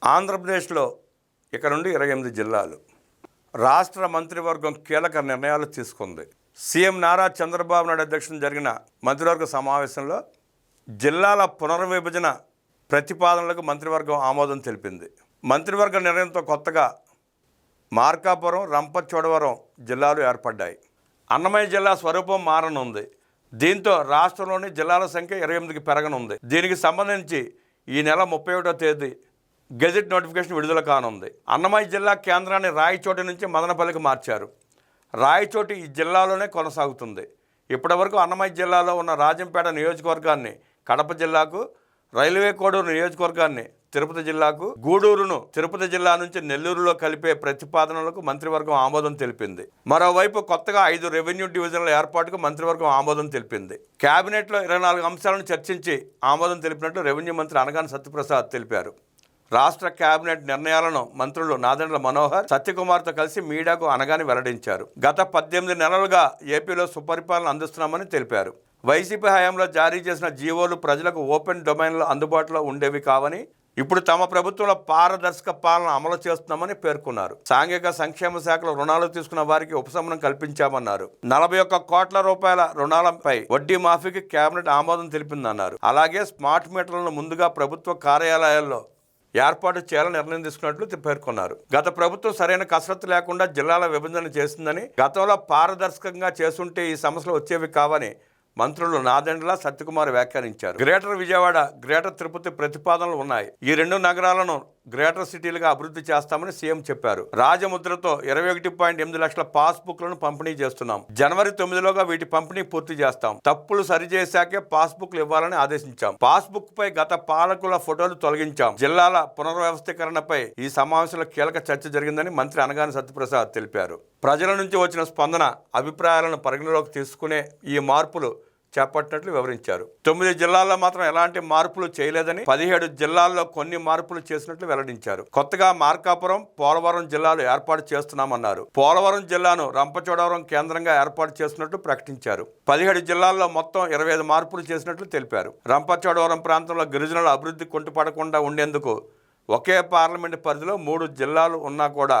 ఆంధ్రప్రదేశ్లో ఇక నుండి 28 జిల్లాలు. రాష్ట్ర మంత్రివర్గం కీలక నిర్ణయాలు తీసుకుంది. సీఎం నారా చంద్రబాబు నాయుడు అధ్యక్షతన జరిగిన మంత్రివర్గ సమావేశంలో జిల్లాల పునర్విభజన ప్రతిపాదనలకు మంత్రివర్గం ఆమోదం తెలిపింది. మంత్రివర్గ నిర్ణయంతో కొత్తగా మార్కాపురం, రంపచోడవరం జిల్లాలు ఏర్పడ్డాయి. అన్నమయ్య జిల్లా స్వరూపం మారనుంది. దీంతో రాష్ట్రంలోని జిల్లాల సంఖ్య 28కి పెరగనుంది. దీనికి సంబంధించి ఈ నెల 31వ తేదీ గెజెట్ నోటిఫికేషన్ విడుదల కానుంది. అన్నమయ్య జిల్లా కేంద్రాన్ని రాయచోటి నుంచి మదనపల్లికి మార్చారు. రాయచోటి ఈ జిల్లాలోనే కొనసాగుతుంది. ఇప్పటివరకు అన్నమయ్య జిల్లాలో ఉన్న రాజంపేట నియోజకవర్గాన్ని కడప జిల్లాకు, రైల్వే కోడూరు నియోజకవర్గాన్ని తిరుపతి జిల్లాకు, గూడూరును తిరుపతి జిల్లా నుంచి నెల్లూరులో కలిపే ప్రతిపాదనలకు మంత్రివర్గం ఆమోదం తెలిపింది. మరోవైపు కొత్తగా 5 రెవెన్యూ డివిజన్ల ఏర్పాటుకు మంత్రివర్గం ఆమోదం తెలిపింది. కేబినెట్లో 24 అంశాలను చర్చించి ఆమోదం తెలిపినట్లు రెవెన్యూ మంత్రి అనగాని సత్యప్రసాద్ తెలిపారు. రాష్ట్ర కేబినెట్ నిర్ణయాలను మంత్రులు నాదెండ్ల మనోహర్, సత్యకుమార్తో కలిసి మీడియాకు అనగాని వెల్లడించారు. గత 18 నెలలుగా ఏపీలో సుపరిపాలన అందిస్తున్నామని తెలిపారు. వైసీపీ హయాంలో జారీ చేసిన జీవోలు ప్రజలకు ఓపెన్ డొమైన్లో అందుబాటులో ఉండేవి కావని, ఇప్పుడు తమ ప్రభుత్వంలో పారదర్శక పాలన అమలు చేస్తున్నామని పేర్కొన్నారు. సాంఘిక సంక్షేమ శాఖలో రుణాలు తీసుకున్న వారికి ఉపశమనం కల్పించామన్నారు. 41 కోట్ల రూపాయల రుణాలపై వడ్డీ మాఫీకి కేబినెట్ ఆమోదం తెలిపిందన్నారు. అలాగే స్మార్ట్ మీటర్లను ముందుగా ప్రభుత్వ కార్యాలయాల్లో ఏర్పాటు చేయాలని నిర్ణయం తీసుకున్నట్లు పేర్కొన్నారు. గత ప్రభుత్వం సరైన కసరత్తు లేకుండా జిల్లాల విభజన చేసిందని, గతంలో పారదర్శకంగా చేస్తుంటే ఈ సమస్యలు వచ్చేవి కావని మంత్రులు నాదెండ్ల, సత్యకుమార్ వ్యాఖ్యానించారు. గ్రేటర్ విజయవాడ, గ్రేటర్ తిరుపతి ప్రతిపాదనలు ఉన్నాయి. ఈ 2 నగరాలను గ్రేటర్ సిటీలుగా అభివృద్ధి చేస్తామని సీఎం చెప్పారు. రాజముద్రతో 21.8 లక్షల పాస్బుక్లను పంపిణీ చేస్తున్నాం. జనవరి 9లోగా వీటి పంపిణీ పూర్తి చేస్తాం. తప్పులు సరిచేశాకే పాస్బుక్లు ఇవ్వాలని ఆదేశించాం. పాస్బుక్ పై గత పాలకుల ఫోటోలు తొలగించాం. జిల్లాల పునర్వ్యవస్థీకరణపై ఈ సమావేశంలో కీలక చర్చ జరిగిందని మంత్రి అనగాని సత్యప్రసాద్ తెలిపారు. ప్రజల నుంచి వచ్చిన స్పందన, అభిప్రాయాలను పరిగణలోకి తీసుకునే ఈ మార్పులు చేపట్టినట్లు వివరించారు. 9 జిల్లాల్లో మాత్రం ఎలాంటి మార్పులు చేయలేదని, 17 జిల్లాల్లో కొన్ని మార్పులు చేసినట్లు వెల్లడించారు. కొత్తగా మార్కాపురం, పోలవరం జిల్లాలు ఏర్పాటు చేస్తున్నామన్నారు. పోలవరం జిల్లాను రంపచోడవరం కేంద్రంగా ఏర్పాటు చేస్తున్నట్లు ప్రకటించారు. 17 జిల్లాల్లో మొత్తం 25 మార్పులు చేసినట్లు తెలిపారు. రంపచోడవరం ప్రాంతంలో గిరిజనుల అభివృద్ధి కుంటుపడకుండా ఉండేందుకు ఒకే పార్లమెంటు పరిధిలో 3 జిల్లాలు ఉన్నా కూడా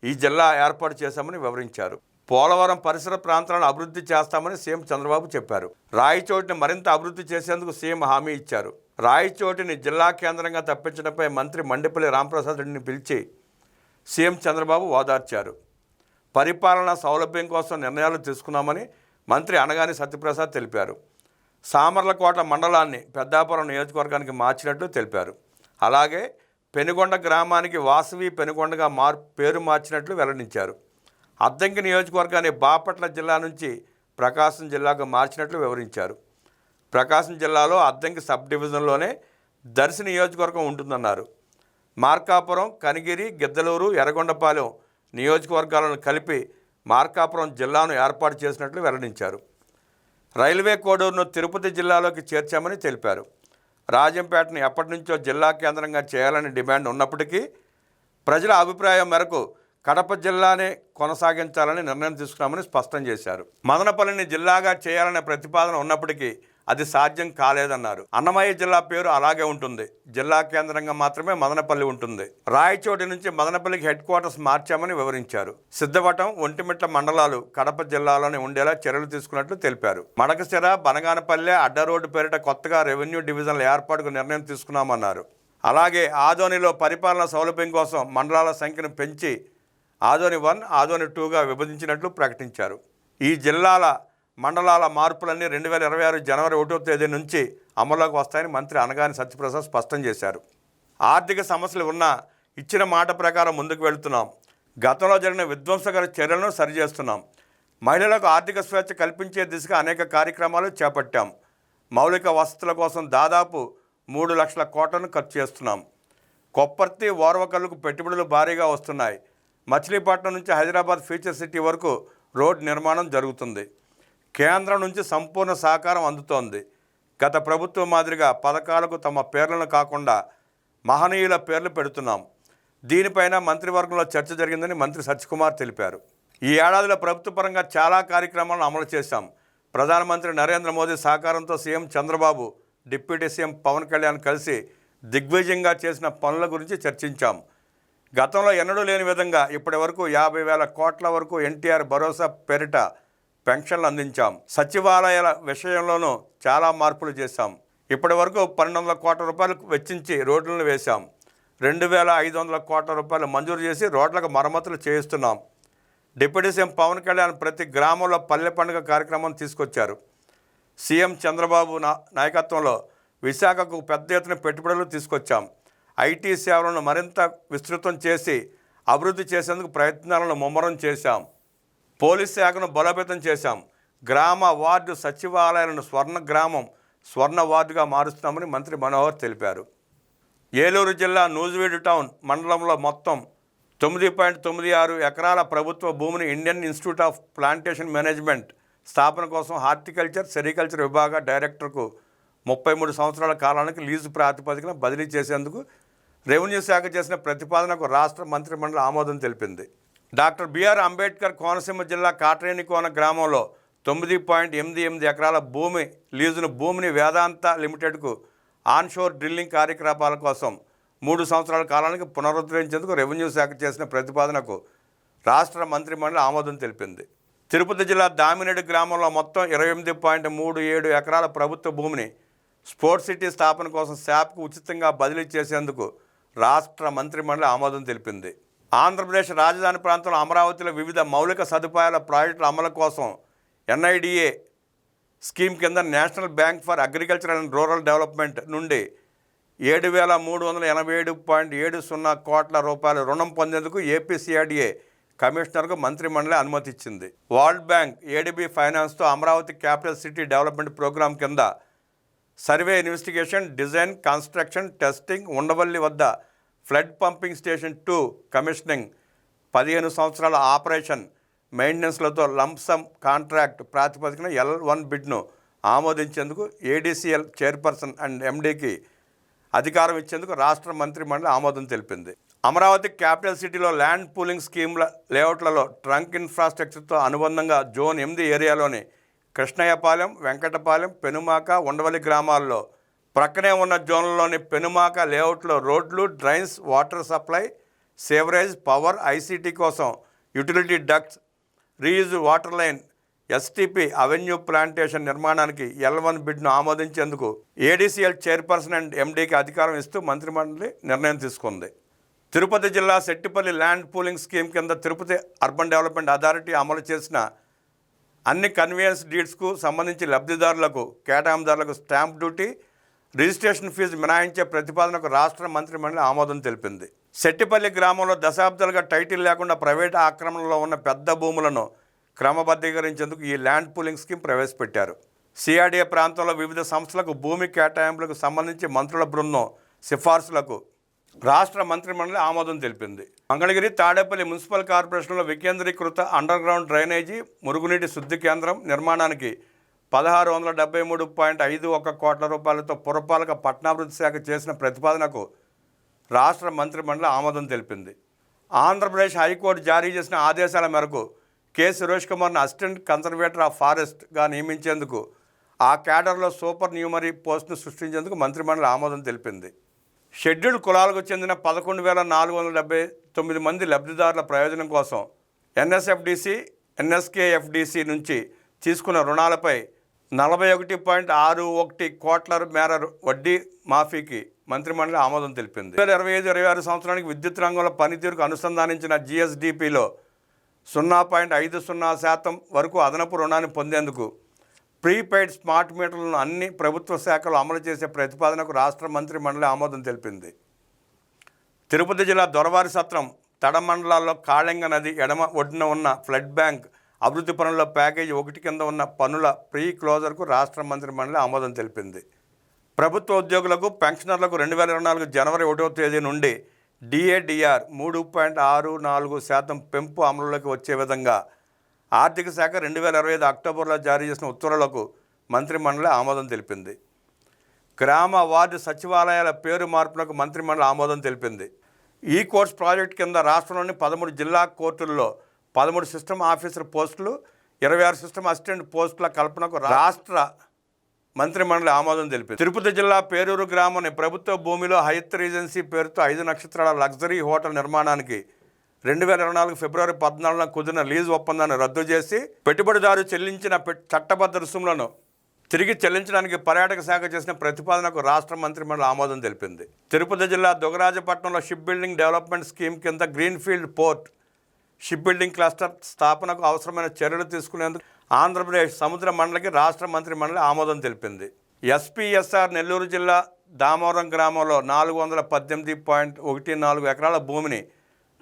ఈ జిల్లా ఏర్పాటు చేశామని వివరించారు. పోలవరం పరిసర ప్రాంతాలను అభివృద్ధి చేస్తామని సీఎం చంద్రబాబు చెప్పారు. రాయచోటిని మరింత అభివృద్ధి చేసేందుకు సీఎం హామీ ఇచ్చారు. రాయచోటిని జిల్లా కేంద్రంగా తప్పించడంపై మంత్రి మండిపల్లి రాంప్రసాద్ రెడ్డిని పిలిచి సీఎం చంద్రబాబు ఓదార్చారు. పరిపాలనా సౌలభ్యం కోసం నిర్ణయాలు తీసుకున్నామని మంత్రి అనగాని సత్యప్రసాద్ తెలిపారు. సామర్లకోట మండలాన్ని పెద్దాపురం నియోజకవర్గానికి మార్చినట్లు తెలిపారు. అలాగే పెనుగొండ గ్రామానికి వాసవి పెనుగొండగా పేరు మార్చినట్లు వెల్లడించారు. అద్దంకి నియోజకవర్గాన్ని బాపట్ల జిల్లా నుంచి ప్రకాశం జిల్లాకు మార్చినట్లు వివరించారు. ప్రకాశం జిల్లాలో అద్దంకి సబ్ డివిజన్లోనే దర్శి నియోజకవర్గం ఉంటుందన్నారు. మార్కాపురం, కనిగిరి, గిద్దలూరు, ఎర్రగొండపాలెం నియోజకవర్గాలను కలిపి మార్కాపురం జిల్లాను ఏర్పాటు చేసినట్లు వెల్లడించారు. రైల్వే కోడూరును తిరుపతి జిల్లాలోకి చేర్చామని తెలిపారు. రాజంపేటను ఎప్పటి నుంచో జిల్లా కేంద్రంగా చేయాలని డిమాండ్ ఉన్నప్పటికీ ప్రజల అభిప్రాయం మేరకు కడప జిల్లానే కొనసాగించాలని నిర్ణయం తీసుకున్నామని స్పష్టం చేశారు. మదనపల్లిని జిల్లాగా చేయాలనే ప్రతిపాదన ఉన్నప్పటికీ అది సాధ్యం కాలేదన్నారు. అన్నమయ్య జిల్లా పేరు అలాగే ఉంటుంది. జిల్లా కేంద్రంగా మాత్రమే మదనపల్లి ఉంటుంది. రాయచోటి నుంచి మదనపల్లికి హెడ్ క్వార్టర్స్ మార్చామని వివరించారు. సిద్ధవటం, ఒంటిమిట్ట మండలాలు కడప జిల్లాలోనే ఉండేలా చర్యలు తీసుకున్నట్లు తెలిపారు. మడకశిర, బనగానపల్లె, అడ్డరోడ్డు పేరిట కొత్తగా రెవెన్యూ డివిజన్ల ఏర్పాటుకు నిర్ణయం తీసుకున్నామన్నారు. అలాగే ఆదోనిలో పరిపాలన సౌలభ్యం కోసం మండలాల సంఖ్యను పెంచి ఆదోని 1, ఆదోని 2గా విభజించినట్లు ప్రకటించారు. ఈ జిల్లాల మండలాల మార్పులన్నీ 2026 జనవరి 1వ తేదీ నుంచి అమల్లోకి వస్తాయని మంత్రి అనగాని సత్యప్రసాద్ స్పష్టం చేశారు. ఆర్థిక సమస్యలు ఉన్నా ఇచ్చిన మాట ప్రకారం ముందుకు వెళుతున్నాం. గతంలో జరిగిన విధ్వంసకర చర్యలను సరిచేస్తున్నాం. మహిళలకు ఆర్థిక స్వేచ్ఛ కల్పించే దిశగా అనేక కార్యక్రమాలు చేపట్టాం. మౌలిక వసతుల కోసం దాదాపు 3 లక్షల కోట్లను ఖర్చు చేస్తున్నాం. కొప్పర్తి, ఓర్వకల్లుకు పెట్టుబడులు భారీగా వస్తున్నాయి. మచిలీపట్నం నుంచి హైదరాబాద్ ఫ్యూచర్ సిటీ వరకు రోడ్ నిర్మాణం జరుగుతుంది. కేంద్రం నుంచి సంపూర్ణ సహకారం అందుతోంది. గత ప్రభుత్వం మాదిరిగా పథకాలకు తమ పేర్లను కాకుండా మహనీయుల పేర్లు పెడుతున్నాం. దీనిపైన మంత్రివర్గంలో చర్చ జరిగిందని మంత్రి సత్యకుమార్ తెలిపారు. ఈ ఏడాదిలో ప్రభుత్వ పరంగా చాలా కార్యక్రమాలను అమలు చేశాం. ప్రధానమంత్రి నరేంద్ర మోదీ సహకారంతో CM Chandrababu, deputy CM Pawan Kalyan కలిసి దిగ్విజయంగా చేసిన పనుల గురించి చర్చించాం. గతంలో ఎన్నడూ లేని విధంగా ఇప్పటి వరకు 50,000 కోట్ల వరకు ఎన్టీఆర్ భరోసా పేరిట పెన్షన్లు అందించాం. సచివాలయాల విషయంలోనూ చాలా మార్పులు చేశాం. ఇప్పటి వరకు 1,200 కోట్ల రూపాయలు వెచ్చించి రోడ్లను వేశాం. 2,500 కోట్ల రూపాయలు మంజూరు చేసి రోడ్లకు మరమ్మతులు చేయిస్తున్నాం. డిప్యూటీ సీఎం పవన్ కళ్యాణ్ ప్రతి గ్రామంలో పల్లె పండుగ కార్యక్రమం తీసుకొచ్చారు. సీఎం చంద్రబాబు నాయకత్వంలో విశాఖకు పెద్ద ఎత్తున పెట్టుబడులు తీసుకొచ్చాం. ఐటీ సేవలను మరింత విస్తృతం చేసి అభివృద్ధి చేసేందుకు ప్రయత్నాలను ముమ్మరం చేశాం. పోలీస్ శాఖను బలోపేతం చేశాం. గ్రామ వార్డు సచివాలయాలను స్వర్ణ వార్డుగా మారుస్తామని మంత్రి మనోహర్ తెలిపారు. ఏలూరు జిల్లా నూజివీడు టౌన్ మండలంలో మొత్తం 9.96 ఎకరాల ప్రభుత్వ భూమిని Indian institute of plantation management స్థాపన కోసం హార్టికల్చర్, సెరికల్చర్ విభాగ డైరెక్టర్కు 33 సంవత్సరాల కాలానికి లీజు ప్రాతిపదికన బదిలీ చేసేందుకు రెవెన్యూ శాఖ చేసిన ప్రతిపాదనకు రాష్ట్ర మంత్రిమండలి ఆమోదం తెలిపింది. డాక్టర్ బిఆర్ అంబేద్కర్ కోనసీమ జిల్లా కాట్రేనికోన గ్రామంలో 9.88 ఎకరాల భూమిని వేదాంత లిమిటెడ్కు ఆన్షోర్ డ్రిల్లింగ్ కార్యకలాపాల కోసం 3 సంవత్సరాల కాలానికి పునరుద్ధరించేందుకు రెవెన్యూ శాఖ చేసిన ప్రతిపాదనకు రాష్ట్ర మంత్రిమండలి ఆమోదం తెలిపింది. తిరుపతి జిల్లా దామినేడు గ్రామంలో మొత్తం 28.37 ఎకరాల ప్రభుత్వ భూమిని స్పోర్ట్స్ సిటీ స్థాపన కోసం శాప్కు ఉచితంగా బదిలీ చేసేందుకు రాష్ట్ర మంత్రిమండలి ఆమోదం తెలిపింది. ఆంధ్రప్రదేశ్ రాజధాని ప్రాంతంలో అమరావతిలో వివిధ మౌలిక సదుపాయాల ప్రాజెక్టుల అమలు కోసం NIDA స్కీమ్ కింద national bank for agriculture and rural development నుండి 7,387.70 కోట్ల రూపాయల రుణం పొందేందుకు APCRDA కమిషనర్కు మంత్రిమండలి అనుమతి ఇచ్చింది. వరల్డ్ బ్యాంక్ ADB ఫైనాన్స్తో Amaravati capital city development programme కింద survey, investigation, design, construction, testing, Undavalli వద్ద ఫ్లడ్ పంపింగ్ స్టేషన్ 2 కమిషనింగ్, 15 సంవత్సరాల ఆపరేషన్ మెయింటెనెన్స్లతో లంప్సమ్ కాంట్రాక్ట్ ప్రాతిపదికన L1 బిడ్ను ఆమోదించేందుకు ADCL చైర్పర్సన్ అండ్ MDకి అధికారం ఇచ్చేందుకు రాష్ట్ర మంత్రిమండలి ఆమోదం తెలిపింది. అమరావతి క్యాపిటల్ సిటీలో ల్యాండ్ పూలింగ్ స్కీమ్ల లేఅవుట్లలో ట్రంక్ ఇన్ఫ్రాస్ట్రక్చర్తో అనుబంధంగా జోన్ 8 ఏరియాలోని కృష్ణయ్యపాలెం, వెంకటపాలెం, పెనుమాక, ఉండవల్లి గ్రామాల్లో ప్రక్కనే ఉన్న జోన్లలోని పెనుమాక లేఅవుట్లో రోడ్లు, drains, water supply, sewerage, power, ICT కోసం utility ducts, reuse water line, STP avenue plantation నిర్మాణానికి L1 బిడ్ను ఆమోదించేందుకు ADCL చైర్పర్సన్ అండ్ MDకి అధికారం ఇస్తూ మంత్రిమండలి నిర్ణయం తీసుకుంది. తిరుపతి జిల్లా సెట్టిపల్లి ల్యాండ్ పూలింగ్ స్కీమ్ కింద తిరుపతి అర్బన్ డెవలప్మెంట్ అథారిటీ అమలు చేసిన అన్ని కన్వీనియన్స్ డీడ్స్కు సంబంధించి లబ్ధిదారులకు, కేటాయింపుదారులకు స్టాంప్ డ్యూటీ, రిజిస్ట్రేషన్ ఫీజు మినహాయించే ప్రతిపాదనకు రాష్ట్ర మంత్రిమండలి ఆమోదం తెలిపింది. సెట్టిపల్లి గ్రామంలో దశాబ్దాలుగా టైటిల్ లేకుండా ప్రైవేటు ఆక్రమణలో ఉన్న పెద్ద భూములను క్రమబద్ధీకరించేందుకు ఈ ల్యాండ్ పూలింగ్ స్కీమ్ ప్రవేశపెట్టారు. CRDA ప్రాంతంలో వివిధ సంస్థలకు భూమి కేటాయింపులకు సంబంధించి మంత్రుల బృందం సిఫార్సులకు రాష్ట్ర మంత్రిమండలి ఆమోదం తెలిపింది. మంగళగిరి, తాడేపల్లి మున్సిపల్ కార్పొరేషన్లో వికేంద్రీకృత అండర్గ్రౌండ్ డ్రైనేజీ, మురుగునీటి శుద్ధి కేంద్రం నిర్మాణానికి 1,673.51 కోట్ల రూపాయలతో పురపాలక పట్టణాభివృద్ధి శాఖ చేసిన ప్రతిపాదనకు రాష్ట్ర మంత్రిమండలి ఆమోదం తెలిపింది. ఆంధ్రప్రదేశ్ హైకోర్టు జారీ చేసిన ఆదేశాల మేరకు K. సురేష్ కుమార్ను అసిస్టెంట్ కన్జర్వేటర్ ఆఫ్ ఫారెస్ట్గా నియమించేందుకు ఆ క్యాడర్లో సూపర్ న్యూమరీ పోస్టును సృష్టించేందుకు మంత్రిమండలి ఆమోదం తెలిపింది. షెడ్యూల్డ్ కులాలకు చెందిన 11,479 మంది లబ్ధిదారుల ప్రయోజనం కోసం NSFDC, NSKFDC నుంచి తీసుకున్న రుణాలపై 41.61 కోట్ల మేర వడ్డీ మాఫీకి మంత్రిమండలి ఆమోదం తెలిపింది. 2025-26 సంవత్సరానికి విద్యుత్ రంగంలో పనితీరుకు అనుసంధానించిన GSDPలో 0.50% వరకు అదనపు రుణాన్ని పొందేందుకు ప్రీపెయిడ్ స్మార్ట్ మీటర్లను అన్ని ప్రభుత్వ శాఖలు అమలు చేసే ప్రతిపాదనకు రాష్ట్ర మంత్రిమండలి ఆమోదం తెలిపింది. తిరుపతి జిల్లా దొరవారి సత్రం, తడ మండలాల్లో కాళింగ నది ఎడమ ఒడ్డున ఉన్న ఫ్లడ్ బ్యాంక్ అభివృద్ధి పనుల్లో ప్యాకేజీ 1 కింద ఉన్న పనుల ప్రీ క్లోజర్కు రాష్ట్ర మంత్రిమండలి ఆమోదం తెలిపింది. ప్రభుత్వ ఉద్యోగులకు, పెన్షనర్లకు 2024 జనవరి 1వ తేదీ నుండి DADR 3.64% పెంపు అమలులోకి వచ్చే విధంగా ఆర్థిక శాఖ 2025 అక్టోబర్లో జారీ చేసిన ఉత్తర్వులకు మంత్రిమండలి ఆమోదం తెలిపింది. గ్రామ వార్డు సచివాలయాల పేరు మార్పులకు మంత్రిమండలి ఆమోదం తెలిపింది. ఈ కోర్స్ ప్రాజెక్టు కింద రాష్ట్రంలోని 13 జిల్లా కోర్టుల్లో 13 సిస్టమ్ ఆఫీసర్ పోస్టులు, 26 సిస్టమ్ అసిస్టెంట్ పోస్టుల కల్పనకు రాష్ట్ర మంత్రిమండలి ఆమోదం తెలిపింది. తిరుపతి జిల్లా పేరూరు గ్రామంలోని ప్రభుత్వ భూమిలో హయత్ రీజెన్సీ పేరుతో 5 నక్షత్రాల లగ్జరీ హోటల్ నిర్మాణానికి 2024 ఫిబ్రవరి 14న కుదిరిన లీజు ఒప్పందాన్ని రద్దు చేసి పెట్టుబడిదారు చెల్లించిన చట్టబద్ధ రుసుములను తిరిగి చెల్లించడానికి పర్యాటక శాఖ చేసిన ప్రతిపాదనకు రాష్ట్ర మంత్రిమండలి ఆమోదం తెలిపింది. తిరుపతి జిల్లా దుగరాజపట్నంలో షిప్ బిల్డింగ్ డెవలప్మెంట్ స్కీమ్ కింద greenfield port ship building cluster స్థాపనకు అవసరమైన చర్యలు తీసుకునేందుకు ఆంధ్రప్రదేశ్ సముద్ర మండలికి రాష్ట్ర మంత్రిమండలి ఆమోదం తెలిపింది. ఎస్పీఎస్ఆర్ నెల్లూరు జిల్లా దామోరం గ్రామంలో 418.14 ఎకరాల భూమిని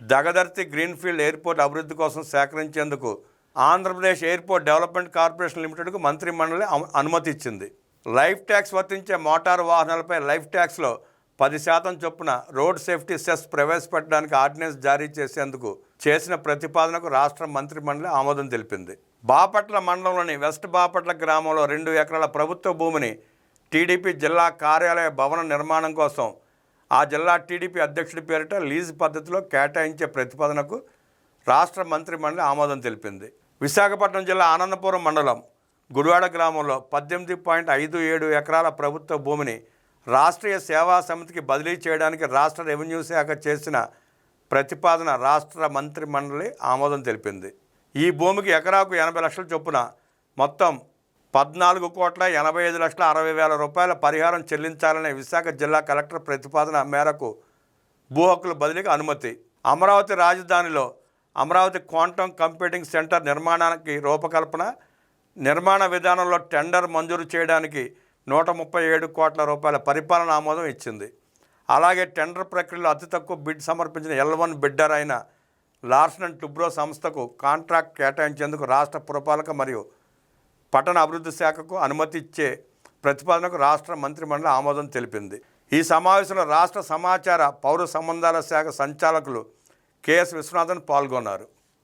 దగదర్తి గ్రీన్ఫీల్డ్ ఎయిర్పోర్ట్ అభివృద్ధి కోసం సేకరించేందుకు ఆంధ్రప్రదేశ్ ఎయిర్పోర్ట్ డెవలప్మెంట్ కార్పొరేషన్ లిమిటెడ్కు మంత్రిమండలి అనుమతి ఇచ్చింది. లైఫ్ ట్యాక్స్ వర్తించే మోటారు వాహనాలపై లైఫ్ ట్యాక్స్లో 10% చొప్పున రోడ్ సేఫ్టీ సెస్ ప్రవేశపెట్టడానికి ఆర్డినెన్స్ జారీ చేసేందుకు చేసిన ప్రతిపాదనకు రాష్ట్ర మంత్రిమండలి ఆమోదం తెలిపింది. బాపట్ల మండలంలోని వెస్ట్ బాపట్ల గ్రామంలో 2 ఎకరాల ప్రభుత్వ భూమిని టీడీపీ జిల్లా కార్యాలయ భవన నిర్మాణం కోసం ఆ జిల్లా టీడీపీ అధ్యక్షుడి పేరిట లీజు పద్ధతిలో కేటాయించే ప్రతిపాదనకు రాష్ట్ర మంత్రిమండలి ఆమోదం తెలిపింది. విశాఖపట్నం జిల్లా ఆనందపురం మండలం గుడివాడ గ్రామంలో 18.57 ఎకరాల ప్రభుత్వ భూమిని రాష్ట్రీయ సేవా సమితికి బదిలీ చేయడానికి రాష్ట్ర రెవెన్యూ శాఖ చేసిన ప్రతిపాదన రాష్ట్ర మంత్రిమండలి ఆమోదం తెలిపింది. ఈ భూమికి ఎకరాకు 80 లక్షల చొప్పున మొత్తం 14,85,60,000 రూపాయల పరిహారం చెల్లించాలనే విశాఖ జిల్లా కలెక్టర్ ప్రతిపాదన మేరకు భూ హక్కుల బదిలీకి అనుమతి. అమరావతి రాజధానిలో అమరావతి క్వాంటమ్ కంప్యూటింగ్ సెంటర్ నిర్మాణానికి రూపకల్పన, నిర్మాణ విధానంలో టెండర్ మంజూరు చేయడానికి 137 కోట్ల రూపాయల పరిపాలన ఆమోదం ఇచ్చింది. అలాగే టెండర్ ప్రక్రియలో అతి తక్కువ బిడ్ సమర్పించిన L1 బిడ్డర్ అయిన లార్సన్ అండ్ టూబ్రో సంస్థకు కాంట్రాక్ట్ కేటాయించేందుకు రాష్ట్ర పురపాలక మరియు పట్టణ అభివృద్ధి శాఖకు అనుమతి ఇచ్చే ప్రతిపాదనకు రాష్ట్ర మంత్రిమండలి ఆమోదం తెలిపింది. ఈ సమావేశంలో రాష్ట్ర సమాచార పౌర సంబంధాల శాఖ సంచాలకులు కెఎస్ విశ్వనాథన్ పాల్గొన్నారు.